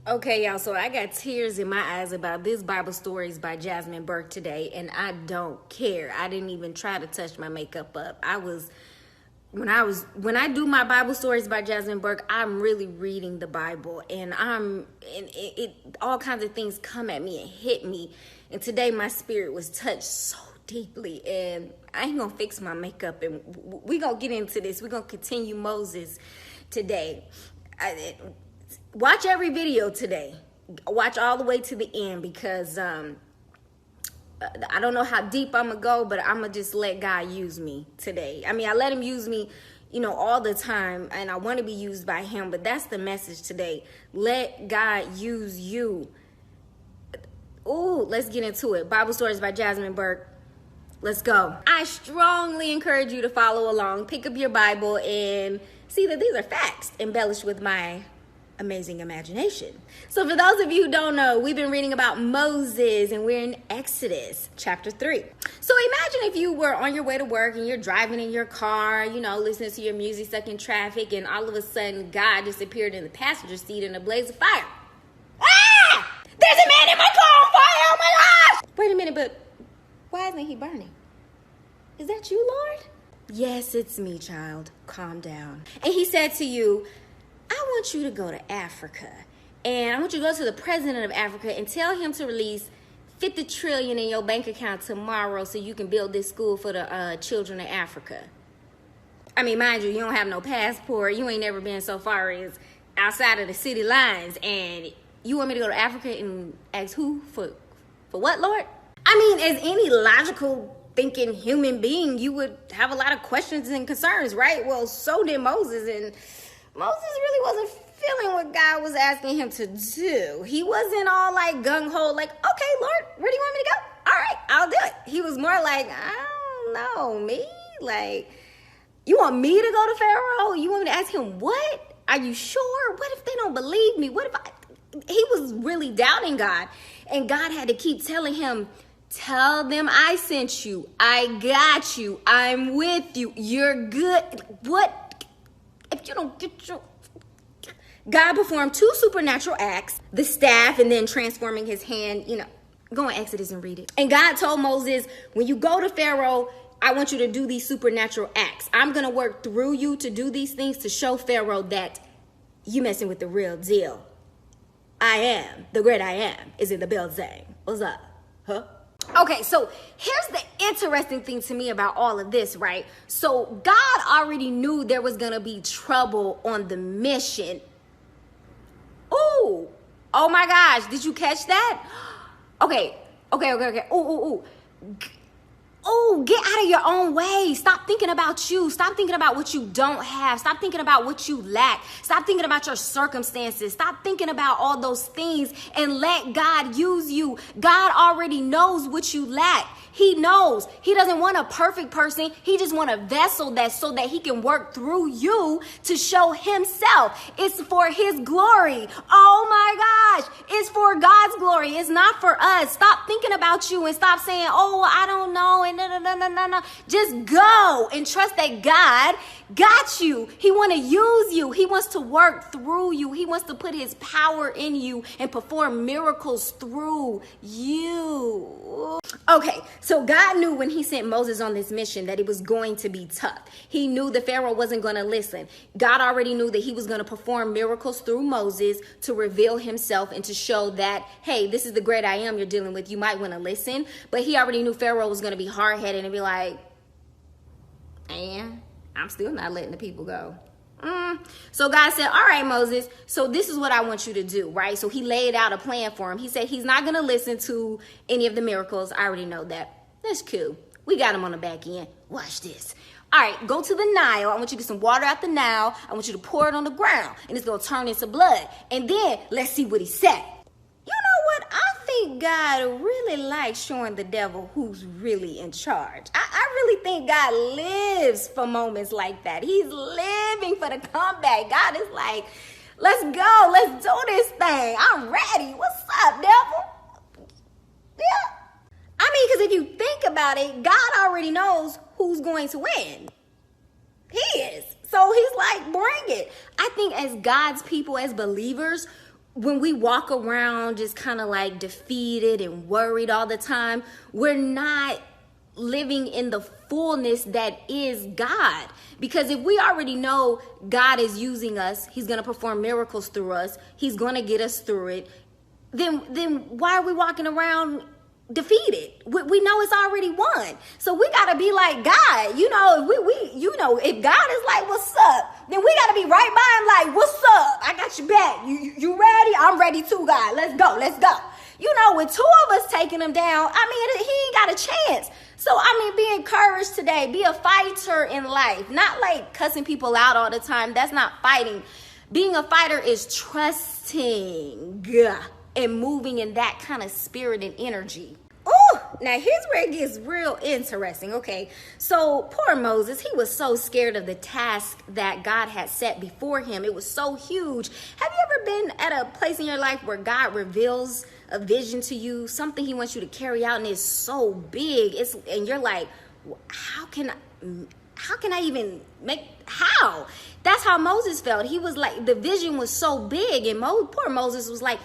Okay, y'all, so I got tears in my eyes about this Bible stories by Jasmine Burke today, and I don't care. I didn't even try to touch my makeup up. When I do my Bible stories by Jasmine Burke, I'm really reading the Bible, and all kinds of things come at me and hit me. And today my spirit was touched so deeply, and I ain't gonna fix my makeup, and we gonna get into this. We're gonna continue Moses today. Watch every video today. Watch all the way to the end, because I don't know how deep I'm gonna go, but I'm gonna just let God use me today. I mean, I let him use me, all the time, and I want to be used by him, but that's the message today. Let God use you. Ooh, let's get into it. Bible stories by Jasmine Burke. Let's go. I strongly encourage you to follow along. Pick up your Bible and see that these are facts embellished with my amazing imagination. So for those of you who don't know, we've been reading about Moses, and we're in Exodus chapter 3. So imagine if you were on your way to work and you're driving in your car, listening to your music, stuck in traffic, and all of a sudden God just appeared in the passenger seat in a blaze of fire. Ah! There's a man in my car on fire! Oh my gosh! Wait a minute, but why isn't he burning? Is that you, Lord? Yes, it's me, child. Calm down. And he said to you, I want you to go to Africa, and I want you to go to the president of Africa and tell him to release 50 trillion in your bank account tomorrow so you can build this school for the children of Africa. I mean, mind you, you don't have no passport. You ain't never been so far as outside of the city lines, and you want me to go to Africa and ask who for what, Lord? I mean, as any logical thinking human being, you would have a lot of questions and concerns, right? Well, so did Moses, and Moses really wasn't feeling what God was asking him to do. He wasn't all like gung-ho, like, okay, Lord, where do you want me to go? All right, I'll do it. He was more like, I don't know, me? Like, you want me to go to Pharaoh? You want me to ask him what? Are you sure? What if they don't believe me? He was really doubting God. And God had to keep telling him, tell them I sent you. I got you. I'm with you. You're good. What? If you don't get your... God performed 2 supernatural acts, the staff and then transforming his hand. Go in Exodus and read it. And God told Moses, when you go to Pharaoh, I want you to do these supernatural acts. I'm going to work through you to do these things to show Pharaoh that you messing with the real deal. I am, the great I am, is in the building. What's up? Huh? Okay, so here's the interesting thing to me about all of this, right? So God already knew there was going to be trouble on the mission. Ooh, oh my gosh, did you catch that? Okay. Ooh. Oh, get out of your own way. Stop thinking about you. Stop thinking about what you don't have. Stop thinking about what you lack. Stop thinking about your circumstances. Stop thinking about all those things and let God use you. God already knows what you lack. He knows. He doesn't want a perfect person. He just wants a vessel so that he can work through you to show himself. It's for his glory. Oh my gosh. It's for God's glory. It's not for us. Stop thinking about you and stop saying, oh, I don't know. And no. Just go and trust that God got you. He wants to use you. He wants to work through you. He wants to put his power in you and perform miracles through you. Okay, so God knew when he sent Moses on this mission that it was going to be tough. He knew the Pharaoh wasn't going to listen. God already knew that he was going to perform miracles through Moses to reveal himself and to show that, hey, this is the great I am you're dealing with. You might want to listen. But he already knew Pharaoh was going to be hard-headed and be like, and I'm still not letting the people go. So God said, all right, Moses, so this is what I want you to do, right? So he laid out a plan for him. He said he's not going to listen to any of the miracles. I already know that. That's cool. We got him on the back end. Watch this. All right, go to the Nile. I want you to get some water out the Nile. I want you to pour it on the ground, and it's going to turn into blood. And then let's see what he said. You know what? I think God really likes showing the devil who's really in charge. I really think God lives for moments like that. He's living for the comeback. God is like, let's go. Let's do this thing. I'm ready. What's up, devil? Yeah. I mean, because if you think about it, God already knows who's going to win. He is. So he's like, bring it. I think as God's people, as believers, when we walk around just kind of like defeated and worried all the time, we're not living in the fullness that is God. Because if we already know God is using us, he's going to perform miracles through us, he's going to get us through it, then why are we walking around defeated? We know it's already won. So we got to be like God. You know, if God is like, what's up? Then we got to be right by him like, what's up? I got your back. You ready? I'm ready too, God. Let's go. You know, with two of us taking him down, I mean, he ain't got a chance. So, I mean, be encouraged today. Be a fighter in life. Not like cussing people out all the time. That's not fighting. Being a fighter is trusting and moving in that kind of spirit and energy. Oh, now here's where it gets real interesting. Okay, so poor Moses, he was so scared of the task that God had set before him. It was so huge. Have you ever been at a place in your life where God reveals a vision to you, something he wants you to carry out, and it's so big, and you're like, how can I even how? That's how Moses felt. He was like, the vision was so big, and poor Moses was like,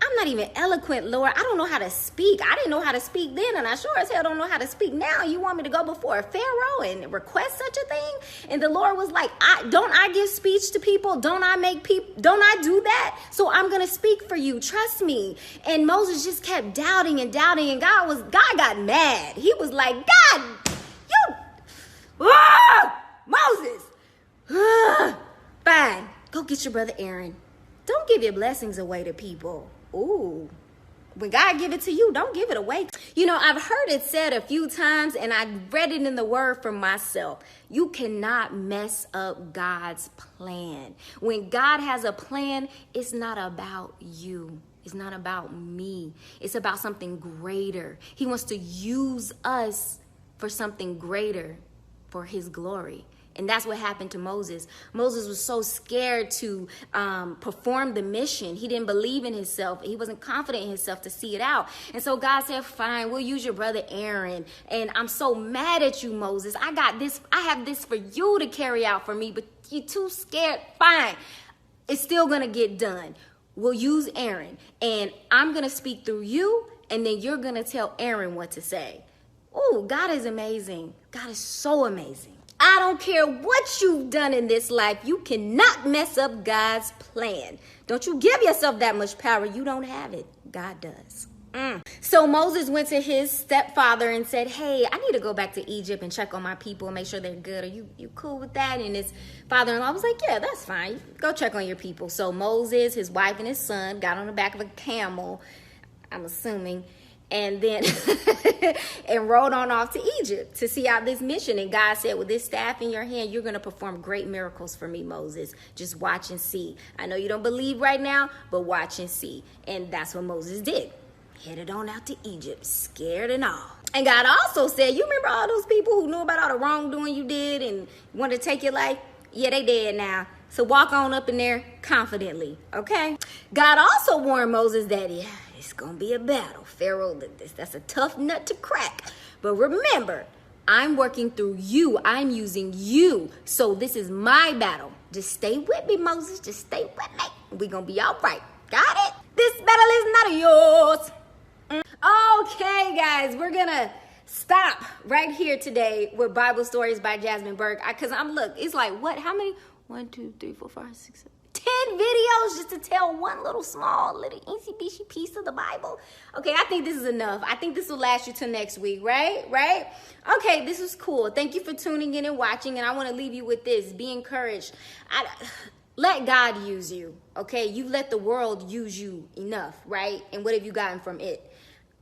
I'm not even eloquent, Lord. I don't know how to speak. I didn't know how to speak then, and I sure as hell don't know how to speak now. You want me to go before a Pharaoh and request such a thing? And the Lord was like, don't I give speech to people? Don't I do that? So I'm going to speak for you. Trust me. And Moses just kept doubting, and God got mad. He was like, God, Moses, fine. Go get your brother Aaron. Don't give your blessings away to people. Ooh, when God give it to you, don't give it away. You know, I've heard it said a few times, and I read it in the word for myself. You cannot mess up God's plan. When God has a plan, it's not about you. It's not about me. It's about something greater. He wants to use us for something greater, for his glory. And that's what happened to Moses. Moses was so scared to perform the mission. He didn't believe in himself. He wasn't confident in himself to see it out. And so God said, fine, we'll use your brother Aaron. And I'm so mad at you, Moses. I have this for you to carry out for me, but you're too scared. Fine. It's still going to get done. We'll use Aaron. And I'm going to speak through you, and then you're going to tell Aaron what to say. Oh, God is amazing. God is so amazing. I don't care what you've done in this life. You cannot mess up God's plan. Don't you give yourself that much power. You don't have it. God does. So Moses went to his stepfather and said, hey, I need to go back to Egypt and check on my people and make sure they're good. Are you cool with that? And his father-in-law was like, yeah, that's fine. Go check on your people. So Moses, his wife, and his son got on the back of a camel, I'm assuming, and then and rode on off to Egypt to see out this mission. And God said, with this staff in your hand, you're going to perform great miracles for me, Moses. Just watch and see. I know you don't believe right now, but watch and see. And that's what Moses did. Headed on out to Egypt, scared and all. And God also said, you remember all those people who knew about all the wrongdoing you did and wanted to take your life? Yeah, they dead now. So walk on up in there confidently, okay? God also warned Moses that, yeah, it's going to be a battle. Pharaoh, that's a tough nut to crack. But remember, I'm working through you. I'm using you. So this is my battle. Just stay with me, Moses. Just stay with me. We're going to be all right. Got it? This battle is not yours. Okay, guys, we're going to stop right here today with Bible Stories by Jasmine Burke. Because it's like, what? How many? 1, 2, 3, 4, 5, 6, 7. 10 videos just to tell one little small little eensy-beensy piece of the Bible. Okay, I think this is enough. I think this will last you till next week, right? Okay, this was cool. Thank you for tuning in and watching, and I want to leave you with this. Be encouraged. Let God use you, okay? You've let the world use you enough, right? And what have you gotten from it?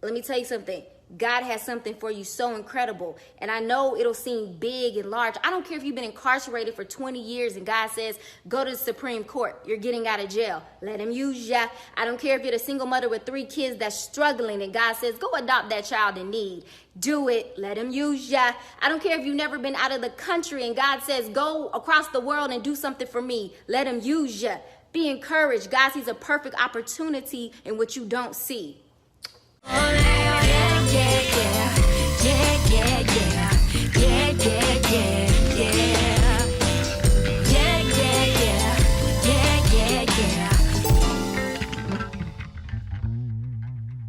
Let me tell you something. God has something for you so incredible. And I know it'll seem big and large. I don't care if you've been incarcerated for 20 years and God says, go to the Supreme Court. You're getting out of jail. Let him use ya. I don't care if you're a single mother with 3 kids that's struggling and God says, go adopt that child in need. Do it. Let him use ya. I don't care if you've never been out of the country and God says, go across the world and do something for me. Let him use ya. Be encouraged. God sees a perfect opportunity in what you don't see.